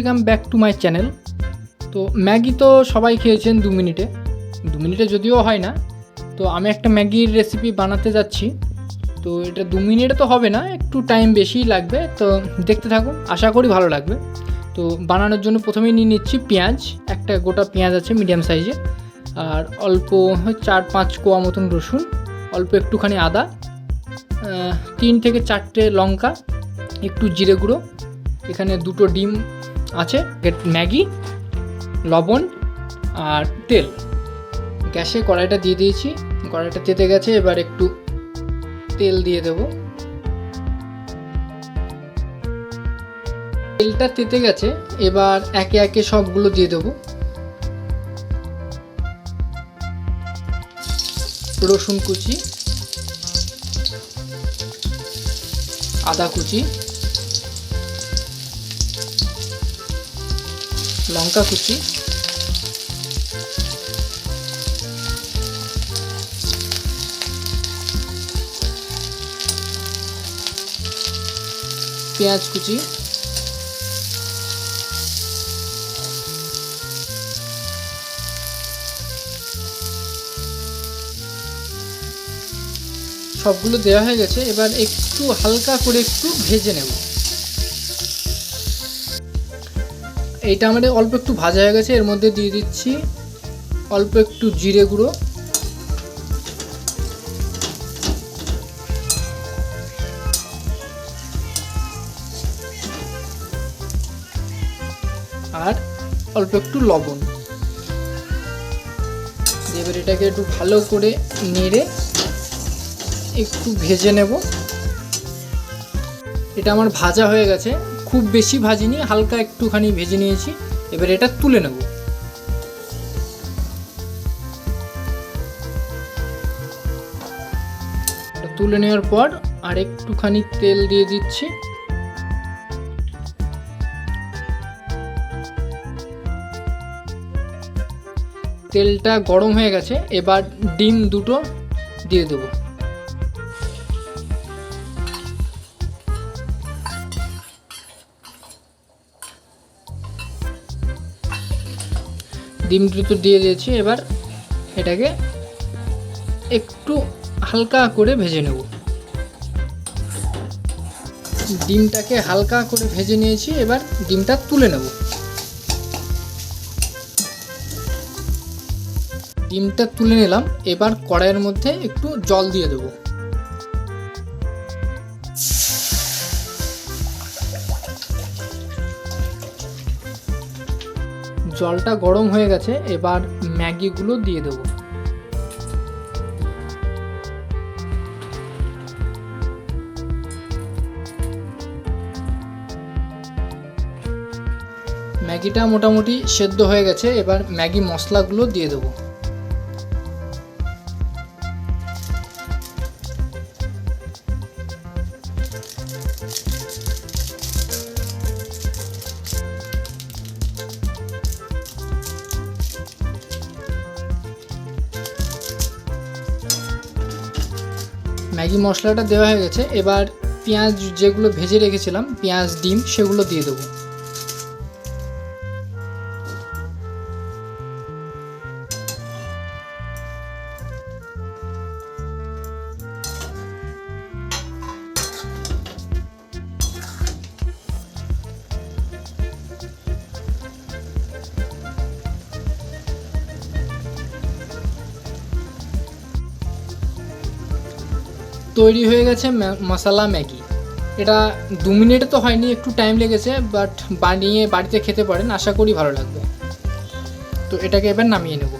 Welcome back to my channel. তো Maggi তো সবাই খেয়েছেন 2 মিনিটে যদিও হয় না। তো আমি একটা ম্যাগির রেসিপি বানাতে যাচ্ছি। তো এটা 2 মিনিটে তো হবে না, একটু টাইম বেশিই লাগবে। তো দেখতে থাকুন, আশা করি ভালো লাগবে। তো বানানোর জন্য প্রথমেই নিয়ে নিচ্ছি পেঁয়াজ। একটা গোটা পেঁয়াজ আছে মিডিয়াম সাইজে, আর অল্প 4-5 কোয়া মতন রসুন, অল্প একটুখানি আদা, 3 থেকে 4টে লঙ্কা, একটু জিরে গুঁড়ো, এখানে 2টো ডিম আছে, ম্যাগি, লবণ আর তেল। গ্যাসে কড়াইটা দিয়ে দিয়েছি, কড়াইটা তেতে গেছে। এবার একটু তেল দিয়ে দেব। তেলটা তেতে গেছে, এবার একে একে সবগুলো দিয়ে দেব। রসুন কুচি, আদা কুচি, লঙ্কা কুচি, পেঁয়াজ কুচি, সবগুলো দেওয়া হয়ে গেছে। এবার একটু হালকা করে একটু ভেজে নেব। এইটা আমাদের অল্প একটু ভাজা হয়ে গেছে। এর মধ্যে দিয়ে দিচ্ছি অল্প একটু জিরে গুঁড়ো, আর অল্প একটু লবণ। এবার এটাকে একটু ভালো করে নেড়ে একটু ভেজে নেব। এটা আমার ভাজা হয়ে গেছে, খুব বেশি ভাজিনি, হালকা একটুখানি ভেজে নিয়েছি। এবার এটা তুলে নেব। এটা তুলে নেওয়ার পর আর একটুখানি তেল দিয়ে দিচ্ছি। তেলটা গরম হয়ে গেছে, এবার ডিম 2টো দিয়ে দেবো। ডিম 2টো দিয়ে দিয়েছি। এবার এটাকে একটু হালকা করে ভেজে নেব। ডিমটাকে হালকা করে ভেজে নিয়েছি, এবার ডিমটা তুলে নেব। ডিমটা তুলে নিলাম। এবার কড়াইয়ের মধ্যে একটু জল দিয়ে দেব। জলটা গরম হয়ে গেছে, এবার ম্যাগিগুলো দিয়ে দেব। ম্যাগিটা মোটামুটি সেদ্ধ হয়ে গেছে। এবার ম্যাগি মশলাগুলো দিয়ে দেব। ম্যাগি মশলাটা দেওয়া হয়ে গেছে। এবার পেঁয়াজ যেগুলো ভেজে রেখেছিলাম, পেঁয়াজ ডিম, সেগুলো দিয়ে দেবো। তৈরি হয়ে গেছে মশালা ম্যাগি। এটা 2 মিনিটে তো হয়নি, একটু টাইম লেগেছে, বাট বানিয়ে বাড়িতে খেতে পারেন, আশা করি ভালো লাগবে। তো এটাকে এবার নামিয়ে নেব।